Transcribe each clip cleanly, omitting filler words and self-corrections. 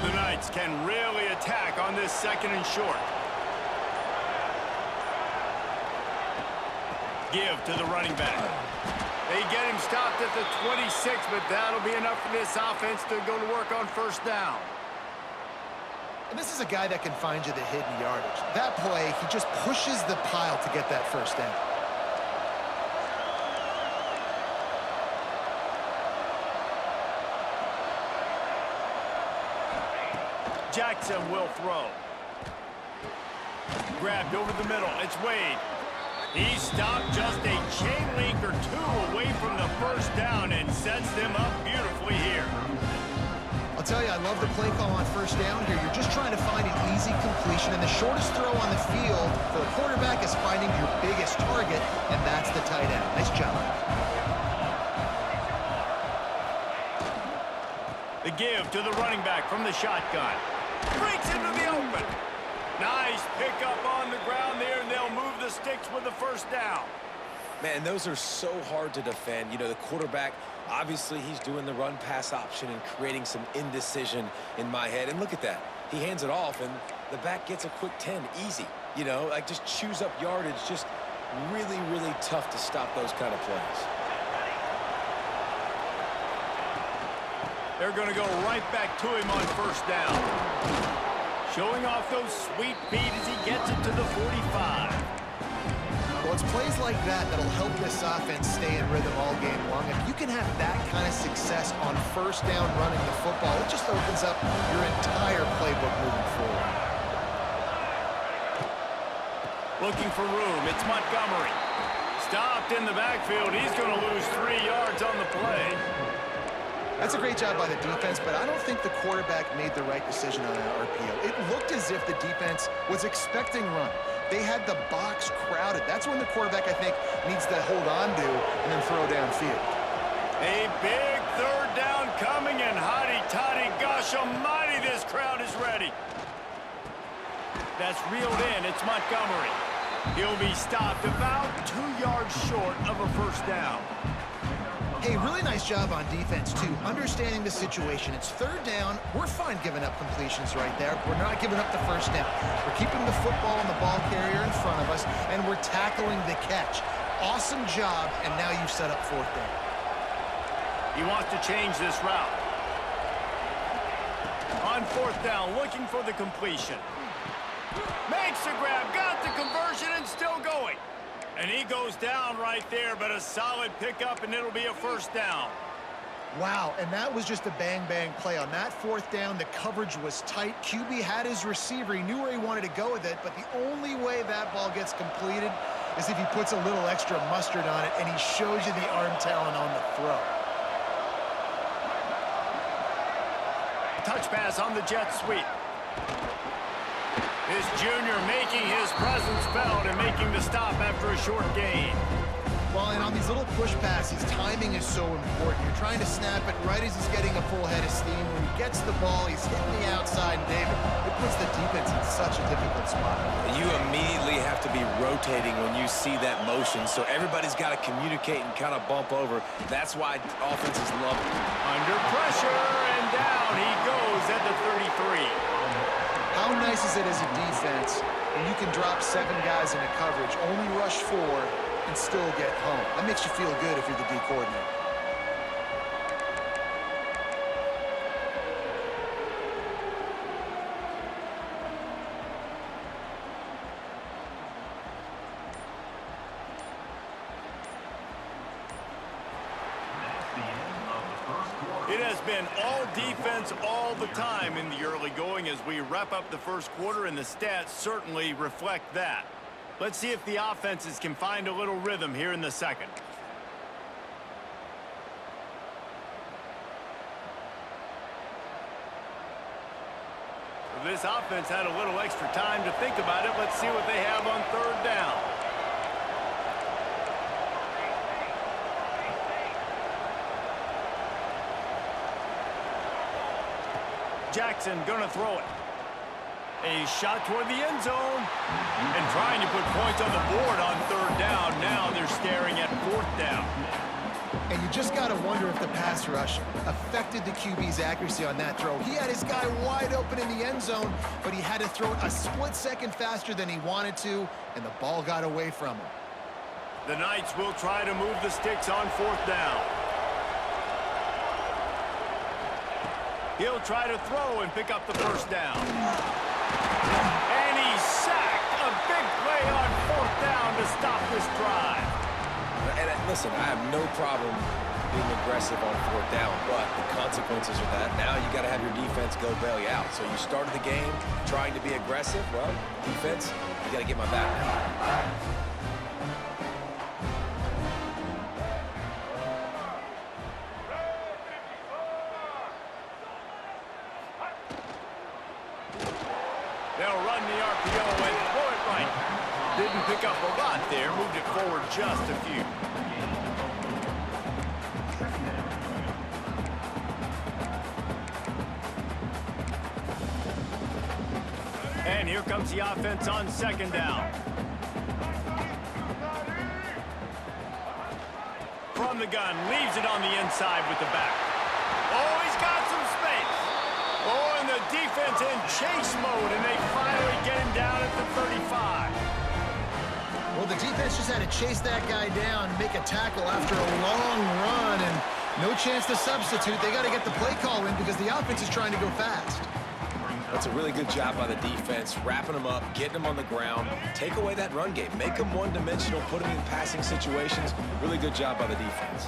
the Knights can really attack on this 2nd and short. Give to the running back. They get him stopped at the 26, but that'll be enough for this offense to go to work on 1st down. And this is a guy that can find you the hidden yardage. That play, he just pushes the pile to get that 1st down. Jackson will throw. Grabbed over the middle. It's Wade. He stopped just a chain link or 2 away from the 1st down and sets them up beautifully here. I'll tell you, I love the play call on 1st down here. You're just trying to find an easy completion, and the shortest throw on the field for a quarterback is finding your biggest target, and that's the tight end. Nice job. The give to the running back from the shotgun. Breaks into the open. Nice pickup on the ground there, and they'll move the sticks with the 1st down. Man, those are so hard to defend. You know, the quarterback, obviously he's doing the run-pass option and creating some indecision in my head. And look at that. He hands it off, and the back gets a quick 10. Easy. You know, like just chews up yardage. Just really, really tough to stop those kind of plays. They're going to go right back to him on 1st down. Showing off those sweet feet as he gets it to the 45. Well, it's plays like that that'll help this offense stay in rhythm all game long. If you can have that kind of success on 1st down running the football, it just opens up your entire playbook moving forward. Looking for room. It's Montgomery. Stopped in the backfield. He's going to lose 3 yards on the play. That's a great job by the defense, but I don't think the quarterback made the right decision on an RPO. It looked as if the defense was expecting run. They had the box crowded. That's when the quarterback, I think, needs to hold on to and then throw downfield. A big 3rd down coming, and hotty-toddy, gosh almighty, this crowd is ready. That's reeled in. It's Montgomery. He'll be stopped about 2 yards short of a 1st down. Hey, really nice job on defense, too. Understanding the situation. It's 3rd down. We're fine giving up completions right there. We're not giving up the 1st down. We're keeping the football and the ball carrier in front of us, and we're tackling the catch. Awesome job, and now you've set up 4th down. He wants to change this route. On 4th down, looking for the completion. Makes the grab, got the conversion, and still going. And he goes down right there, but a solid pickup, and it'll be a 1st down. Wow, and that was just a bang-bang play. On that 4th down, the coverage was tight. QB had his receiver. He knew where he wanted to go with it, but the only way that ball gets completed is if he puts a little extra mustard on it, and he shows you the arm talent on the throw. Touch pass on the jet sweep. This junior making his presence felt and making the stop after a short gain. Well, and on these little push passes, timing is so important. You're trying to snap it right as he's getting a full head of steam. When he gets the ball, he's hitting the outside, and David, it puts the defense in such a difficult spot. You immediately have to be rotating when you see that motion, so everybody's got to communicate and kind of bump over. That's why offenses love it. Under pressure, and down he goes at the 33. How nice is it as a defense when you can drop 7 guys in a coverage, only rush 4, and still get home? That makes you feel good if you're the D coordinator. It has been all defense all the time in the early going as we wrap up the 1st quarter, and the stats certainly reflect that. Let's see if the offenses can find a little rhythm here in the 2nd. This offense had a little extra time to think about it. Let's see what they have on 3rd down. Jackson gonna throw it. A shot toward the end zone. And trying to put points on the board on 3rd down. Now they're staring at 4th down. And you just got to wonder if the pass rush affected the QB's accuracy on that throw. He had his guy wide open in the end zone, but he had to throw it a split second faster than he wanted to, and the ball got away from him. The Knights will try to move the sticks on 4th down. He'll try to throw and pick up the 1st down. And he's sacked. A big play on 4th down to stop this drive. And listen, I have no problem being aggressive on 4th down, but the consequences of that, now you got to have your defense go bail you out. So you started the game trying to be aggressive. Well, defense, you got to get my back now. They'll run the RPO and throw it right. Didn't pick up a lot there, moved it forward just a few. And here comes the offense on 2nd down. From the gun, leaves it on the inside with the back. Oh, he's got some space. Oh, and the defense in chase mode, and they finally get him down at the 35. Well, the defense just had to chase that guy down, make a tackle after a long run, and no chance to substitute. They got to get the play call in because the offense is trying to go fast. That's a really good job by the defense, wrapping them up, getting them on the ground. Take away that run game. Make them one-dimensional, put them in passing situations. Really good job by the defense.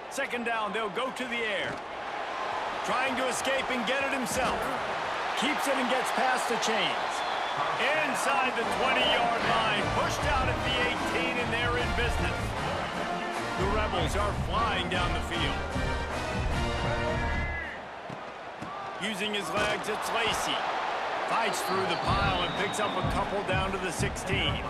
Second down, they'll go to the air. Trying to escape and get it himself. Keeps it and gets past the chains. Inside the 20-yard line, pushed out at the 18, and they're in business. The Rebels are flying down the field. Using his legs, it's Lacey. Fights through the pile and picks up a couple down to the 16.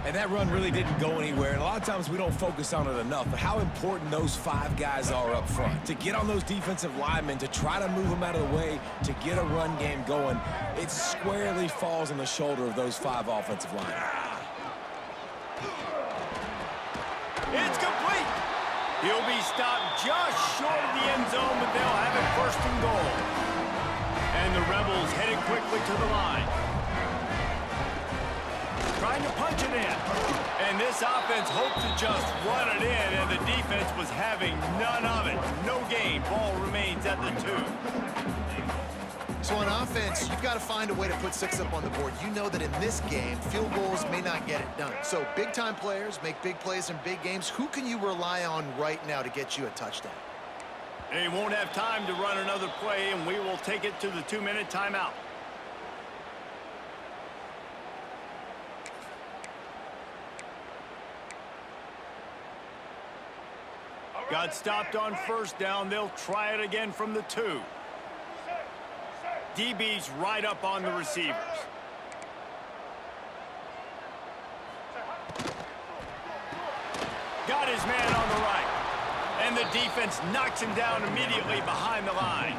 And that run really didn't go anywhere. And a lot of times we don't focus on it enough, but how important those 5 guys are up front. To get on those defensive linemen, to try to move them out of the way, to get a run game going, it squarely falls on the shoulder of those 5 offensive linemen. It's complete. He'll be stopped just short of the end zone, but they'll have it 1st and goal. And the Rebels headed quickly to the line. Trying to punch it in. And this offense hoped to just run it in, and the defense was having none of it. No gain. Ball remains at the 2. So on offense, you've got to find a way to put 6 up on the board. You know that in this game, field goals may not get it done. So big-time players make big plays in big games. Who can you rely on right now to get you a touchdown? They won't have time to run another play, and we will take it to the 2-minute timeout. Got stopped on 1st down. They'll try it again from the 2. DB's right up on the receivers. Got his man on the right. And the defense knocks him down immediately behind the line.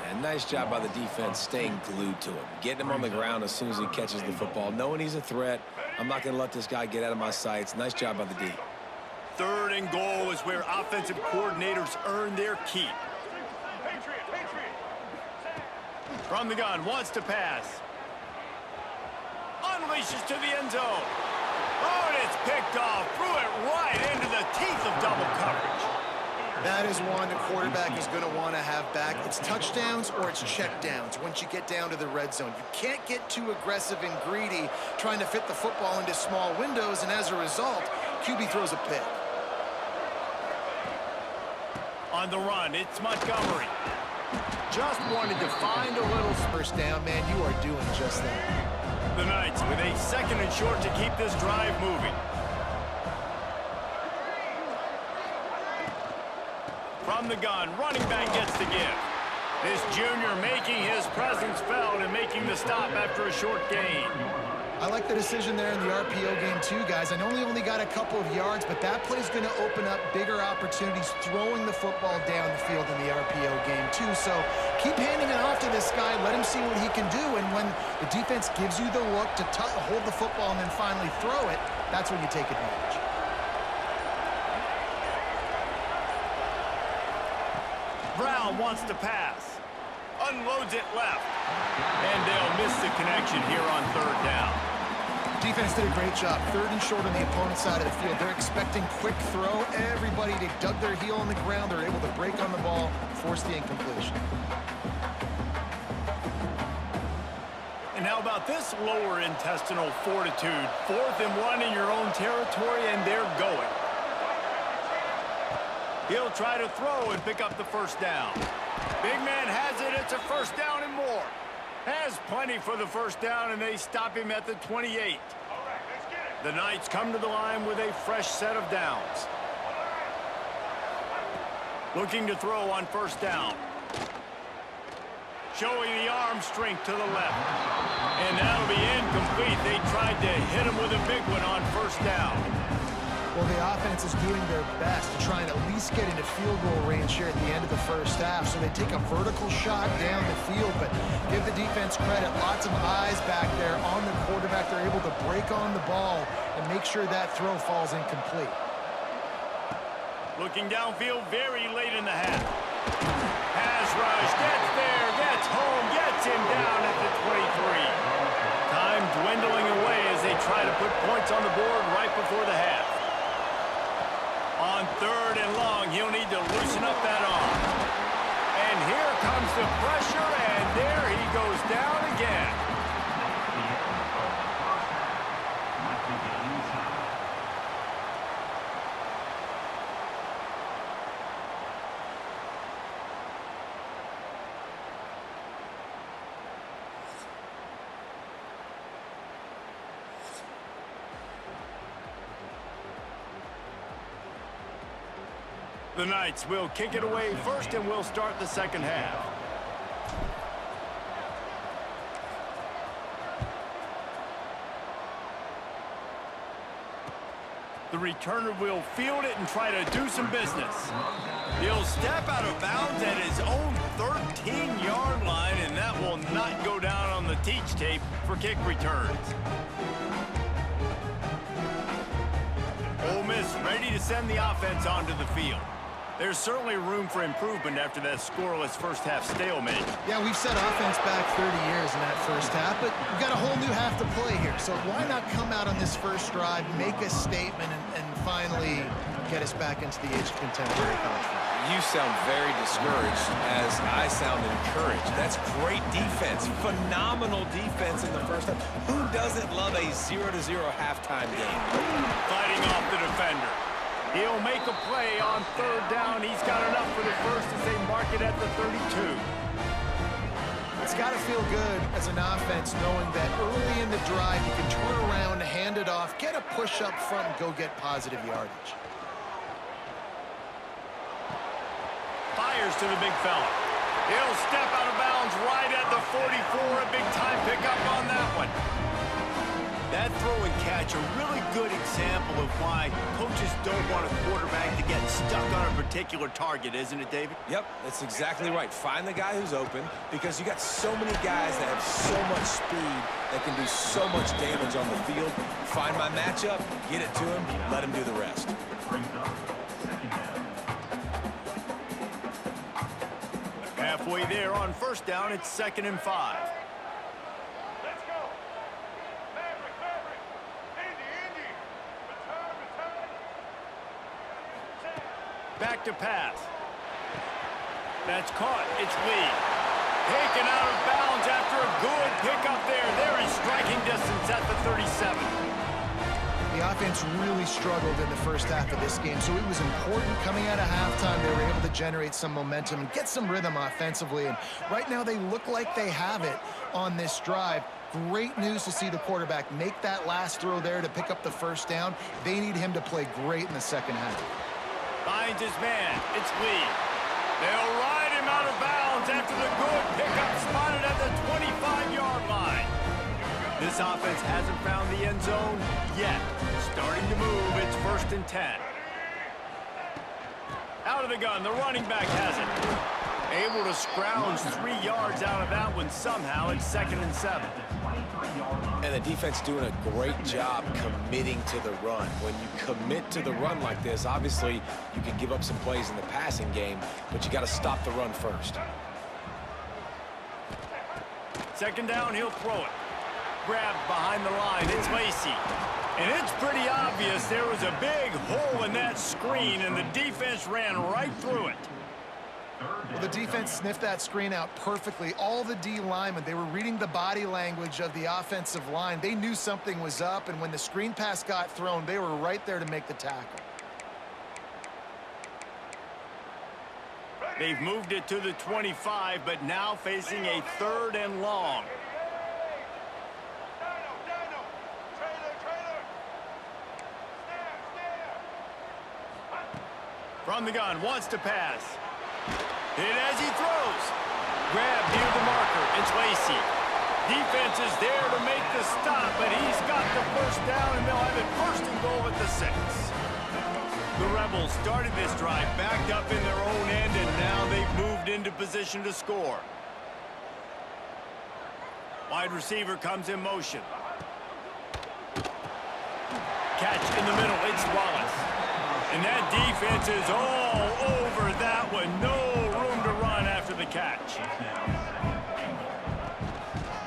And nice job by the defense staying glued to him. Getting him on the ground as soon as he catches the football. Knowing he's a threat. I'm not going to let this guy get out of my sights. Nice job by the D. 3rd and goal is where offensive coordinators earn their keep. From the gun, wants to pass. Unleashes to the end zone. Oh, and it's picked off. Threw it right into the teeth of double coverage. That is one the quarterback is going to want to have back. It's touchdowns or it's checkdowns once you get down to the red zone. You can't get too aggressive and greedy trying to fit the football into small windows, and as a result, QB throws a pick. On the run, it's Montgomery. Just wanted to find a little 1st down, man. You are doing just that. The Knights with a 2nd and short to keep this drive moving. From the gun, running back gets the give. This junior making his presence felt and making the stop after a short gain. I like the decision there in the RPO game too, guys. I know he only got a couple of yards, but that play's going to open up bigger opportunities throwing the football down the field in the RPO game too. So keep handing it off to this guy. Let him see what he can do. And when the defense gives you the look to hold the football and then finally throw it, that's when you take advantage. Brown wants to pass. Unloads it left. And they'll miss the connection here on third down. Defense did a great job. Third and short on the opponent's side of the field. They're expecting quick throw. Everybody, they dug their heel on the ground. They're able to break on the ball, force the incompletion. And how about this lower intestinal fortitude? 4th and 1 in your own territory, and they're going. He'll try to throw and pick up the first down. Big man has it. It's a first down and more. Has plenty for the first down, and they stop him at the 28. The Knights come to the line with a fresh set of downs. Looking to throw on first down. Showing the arm strength to the left. And that'll be incomplete. They tried to hit him with a big one on first down. Well, the offense is doing their best to try and at least get into field goal range here at the end of the first half. So they take a vertical shot down the field, but give the defense credit. Lots of eyes back there on the quarterback. They're able to break on the ball and make sure that throw falls incomplete. Looking downfield very late in the half. Pass rush, gets there, gets home, gets him down at the 23. Time dwindling away as they try to put points on the board right before the half. On third and long, he'll need to loosen up that arm. And here comes the pressure, and there he goes down again. The Knights will kick it away first, and we'll start the second half. The returner will field it and try to do some business. He'll step out of bounds at his own 13-yard line, and that will not go down on the teach tape for kick returns. Ole Miss ready to send the offense onto the field. There's certainly room for improvement after that scoreless first-half stalemate. Yeah, we've set offense back 30 years in that first half, but we've got a whole new half to play here. So why not come out on this first drive, make a statement, and finally get us back into the age of contemporary college football? You sound very discouraged as I sound encouraged. That's great defense. Phenomenal defense in the first half. Who doesn't love a 0-0 halftime game? Fighting off the defender. He'll make a play on third down. He's got enough for the first as they mark it at the 32. It's got to feel good as an offense knowing that early in the drive you can turn around, hand it off, get a push up front, and go get positive yardage. Fires to the big fella. He'll step out of bounds right at the 44. A big-time pickup on that one. That throw and catch, a really good example of why coaches don't want a quarterback to get stuck on a particular target, isn't it, David? Yep, that's exactly right. Find the guy who's open because you got so many guys that have so much speed that can do so much damage on the field. Find my matchup, get it to him, let him do the rest. Halfway there on first down, it's 2nd and 5. Back to pass. That's caught. It's Lee. Taken out of bounds after a good pickup there. They're in striking distance at the 37. The offense really struggled in the first half of this game, so it was important coming out of halftime. They were able to generate some momentum and get some rhythm offensively, and right now they look like they have it on this drive. Great news to see the quarterback make that last throw there to pick up the first down. They need him to play great in the second half. Finds his man. It's Lee. They'll ride him out of bounds after the good pickup spotted at the 25-yard line. This offense hasn't found the end zone yet. Starting to move. It's 1st and 10. Out of the gun. The running back has it. Able to scrounge 3 yards out of that one somehow. It's 2nd and 7. And the defense doing a great job committing to the run. When you commit to the run like this, obviously you can give up some plays in the passing game, but you got to stop the run first. 2nd down, he'll throw it. Grabbed behind the line. It's Lacey. And it's pretty obvious there was a big hole in that screen, and the defense ran right through it. Well, the defense sniffed that screen out perfectly. All the D linemen, they were reading the body language of the offensive line. They knew something was up, and when the screen pass got thrown, they were right there to make the tackle. They've moved it to the 25, but now facing a 3rd and long. From the gun, wants to pass. Hit as he throws. Grab near the marker. It's Lacey. Defense is there to make the stop, but he's got the 1st down, and they'll have it 1st and goal at the 6. The Rebels started this drive backed up in their own end, and now they've moved into position to score. Wide receiver comes in motion. Catch in the middle. It's Wallace. And that defense is all over that one. No room to run after the catch.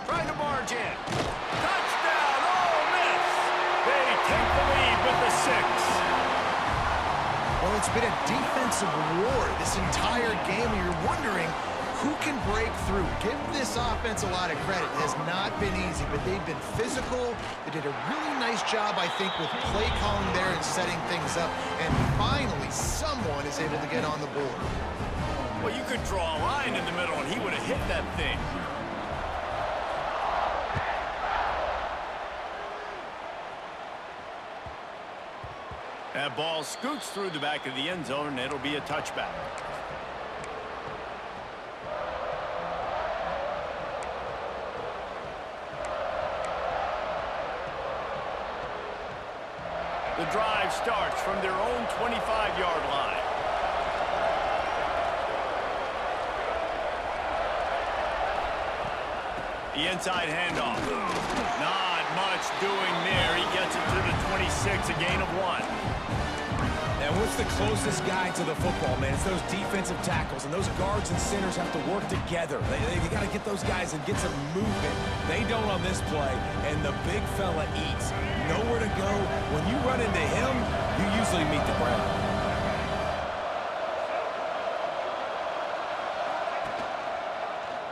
Trying to barge in. Touchdown, Ole Miss. They take the lead with the 6. Well, it's been a defensive war this entire game, and you're wondering who can break through. Give this offense a lot of credit. It has not been easy, but they've been physical. They did a really nice job, I think, with play calling there and setting things up. And finally, someone is able to get on the board. Well, you could draw a line in the middle, and he would have hit that thing. That ball scoots through the back of the end zone, and it'll be a touchback. The drive starts from their own 25-yard line. The inside handoff. Not much doing there. He gets it to the 26, a gain of 1. And what's the closest guy to the football, man? It's those defensive tackles, and those guards and centers have to work together. They got to get those guys and get some movement. They don't on this play, and the big fella eats. Nowhere to go. When you run into him, you usually meet the ground.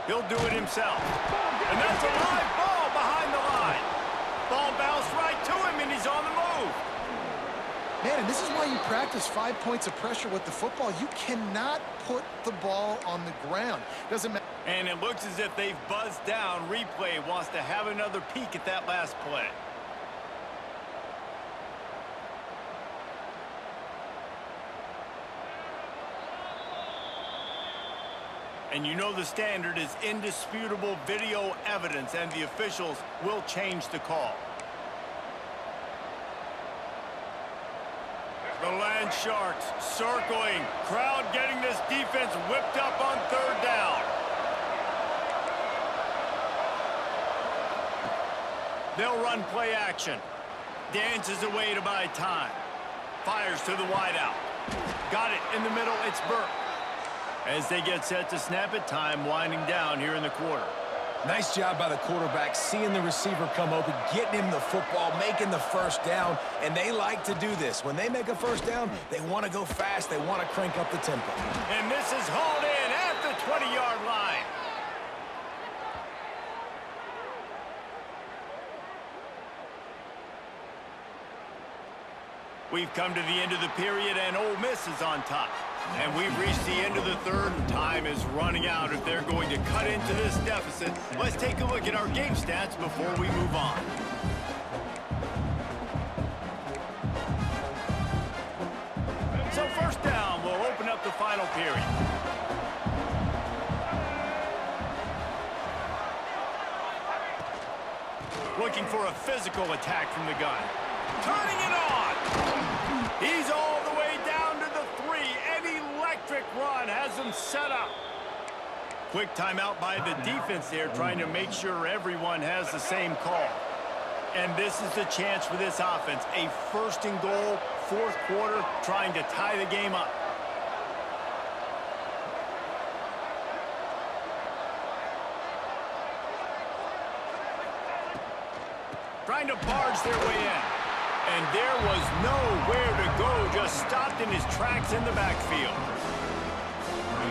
He'll do it himself. And that's a live ball behind the line. Ball bounced right to him, and he's on the move. Man, and this is why you practice 5 points of pressure with the football. You cannot put the ball on the ground. Doesn't matter. And it looks as if they've buzzed down. Replay wants to have another peek at that last play. And you know the standard is indisputable video evidence, and the officials will change the call. The Land Sharks circling. Crowd getting this defense whipped up on 3rd down. They'll run play action. Dances away to buy time. Fires to the wideout. Got it in the middle. It's Burke. As they get set to snap it, time winding down here in the quarter. Nice job by the quarterback, seeing the receiver come open, getting him the football, making the 1st down, and they like to do this. When they make a 1st down, they want to go fast, they want to crank up the tempo. And this is hauled in at the 20-yard line. We've come to the end of the period, and Ole Miss is on top. And we've reached the end of the 3rd, and time is running out if they're going to cut into this deficit. Let's take a look at our game stats before we move on. So 1st down will open up the final period. Looking for a physical attack from the gun. Turning it on. He's all the way down to the 3. An electric run has him set up. Quick timeout by the defense there, trying to make sure everyone has the same call. And this is the chance for this offense. A 1st and goal, 4th quarter, trying to tie the game up. Trying to barge their way in. And there was nowhere to go, just stopped in his tracks in the backfield.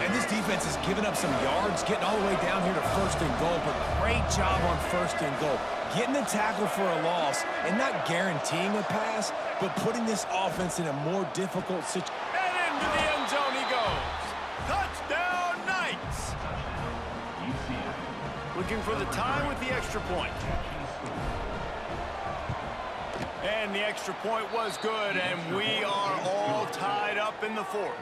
And this defense has given up some yards, getting all the way down here to 1st and goal, but great job on 1st and goal. Getting the tackle for a loss and not guaranteeing a pass, but putting this offense in a more difficult situation. And into the end zone he goes. Touchdown, Knights! Looking for the tie with the extra point. And the extra point was good, and we are all tied up in the 4th.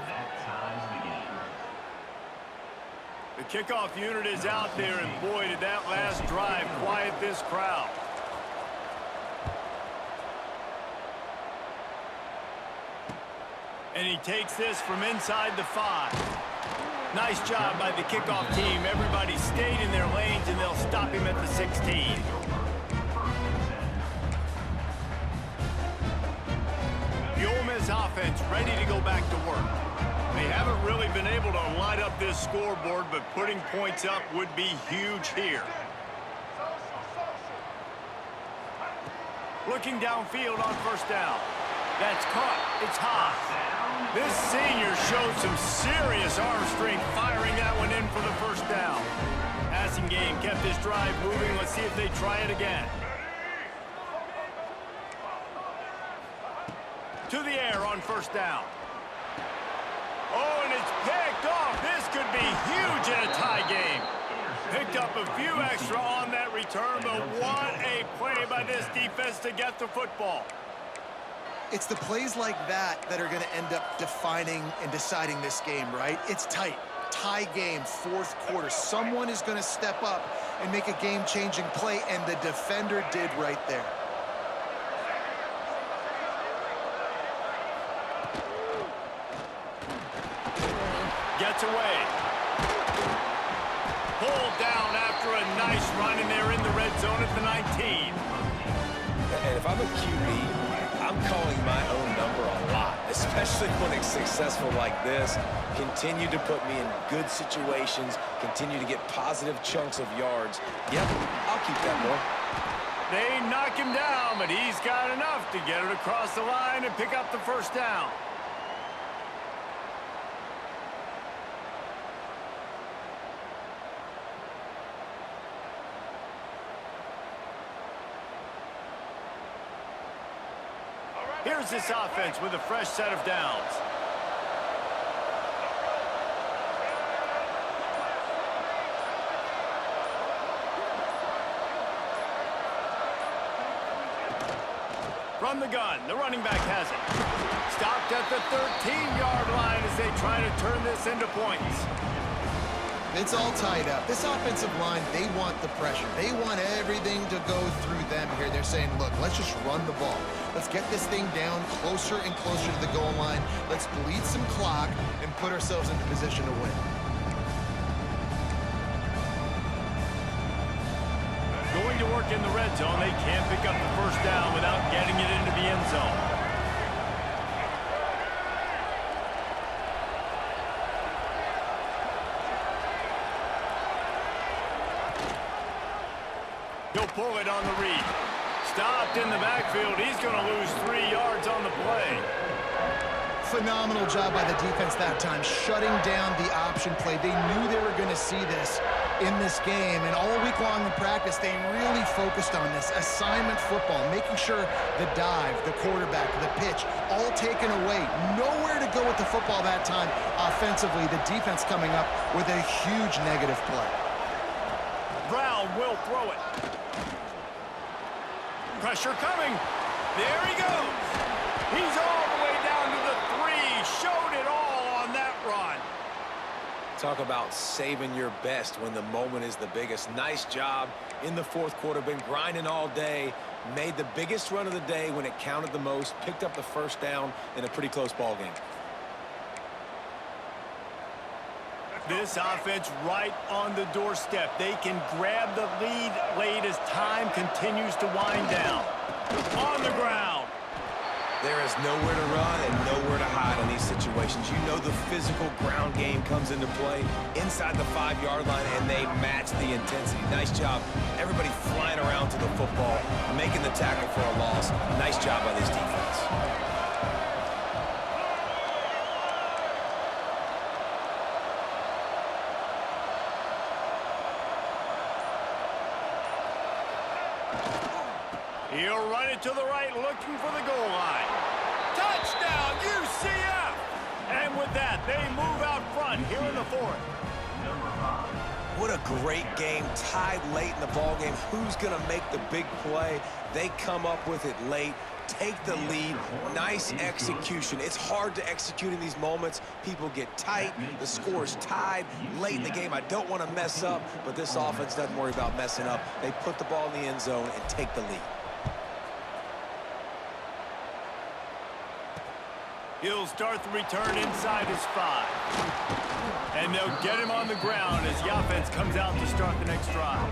The kickoff unit is out there, and boy, did that last drive quiet this crowd. And he takes this from inside the 5. Nice job by the kickoff team. Everybody stayed in their lanes, and they'll stop him at the 16. The Ole Miss offense ready to go back to work. They haven't really been able to light up this scoreboard, but putting points up would be huge here. Looking downfield on 1st down. That's caught. It's high. This senior showed some serious arm strength firing that one in for the 1st down. Passing game kept this drive moving. Let's see if they try it again. To the air on 1st down. Oh, and it's picked off. This could be huge in a tie game. Picked up a few extra on that return, but what a play by this defense to get the football. It's the plays like that that are going to end up defining and deciding this game, right? It's tight. Tie game, 4th quarter. Someone is going to step up and make a game-changing play, and the defender did right there. Gets away. Pulled down after a nice run, and they're in the red zone at the 19. And if I'm a QB, I'm calling my own number a lot, especially when it's successful like this. Continue to put me in good situations, continue to get positive chunks of yards. Yep, I'll keep that more. They knock him down, but he's got enough to get it across the line and pick up the 1st down. Here's this offense with a fresh set of downs. From the gun, the running back has it. Stopped at the 13-yard line as they try to turn this into points. It's all tied up. This offensive line, they want the pressure. They want everything to go through them here. They're saying, look, let's just run the ball. Let's get this thing down closer and closer to the goal line. Let's bleed some clock and put ourselves into position to win. Going to work in the red zone. They can't pick up the 1st down without getting it into the end zone. He'll pull it on the read. Stopped in the backfield. He's going to lose 3 yards on the play. Phenomenal job by the defense that time, shutting down the option play. They knew they were going to see this in this game, and all week long in practice, they really focused on this assignment football, making sure the dive, the quarterback, the pitch, all taken away. Nowhere to go with the football that time offensively. The defense coming up with a huge negative play. Brown will throw it. Pressure coming. There he goes. He's all the way down to the 3. Showed it all on that run. Talk about saving your best when the moment is the biggest. Nice job in the fourth quarter. Been grinding all day. Made the biggest run of the day when it counted the most. Picked up the first down in a pretty close ball game. This offense right on the doorstep. They can grab the lead late as time continues to wind down. On the ground. There is nowhere to run and nowhere to hide in these situations. You know the physical ground game comes into play inside the 5-yard line, and they match the intensity. Nice job. Everybody flying around to the football, making the tackle for a loss. Nice job by this defense. He'll run it to the right, looking for the goal line. Touchdown, UCF! And with that, they move out front here in the fourth. What a great game, tied late in the ball game. Who's going to make the big play? They come up with it late, take the lead. Nice execution. It's hard to execute in these moments. People get tight. The score is tied late in the game. I don't want to mess up, but this offense doesn't worry about messing up. They put the ball in the end zone and take the lead. He'll start the return inside his 5. And they'll get him on the ground as the offense comes out to start the next drive.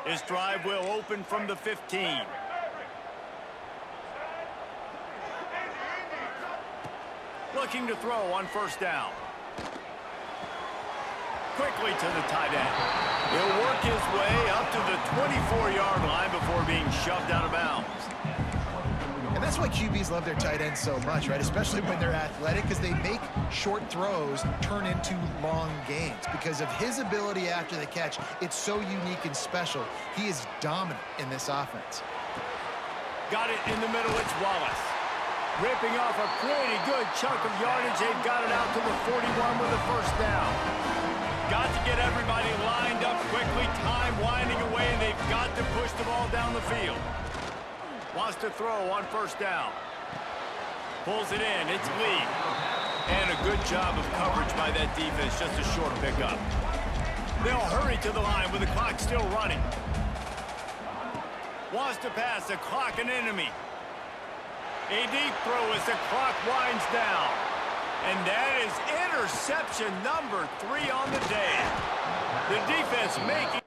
This drive will open from the 15. Looking to throw on first down. Quickly to the tight end. He'll work his way up to the 24-yard line before being shoved out of bounds. And that's why QBs love their tight ends so much, right? Especially when they're athletic, because they make short throws turn into long gains. Because of his ability after the catch, it's so unique and special. He is dominant in this offense. Got it in the middle. It's Wallace. Ripping off a pretty good chunk of yardage. They've got it out to the 41 with a first down. Got to get everybody lined up quickly. Time winding away, and they've got to push the ball down the field. Wants to throw on first down. Pulls it in. It's Lee. And a good job of coverage by that defense. Just a short pickup. They'll hurry to the line with the clock still running. Wants to pass. The clock an enemy. A deep throw as the clock winds down. And that is interception number 3 on the day. The defense making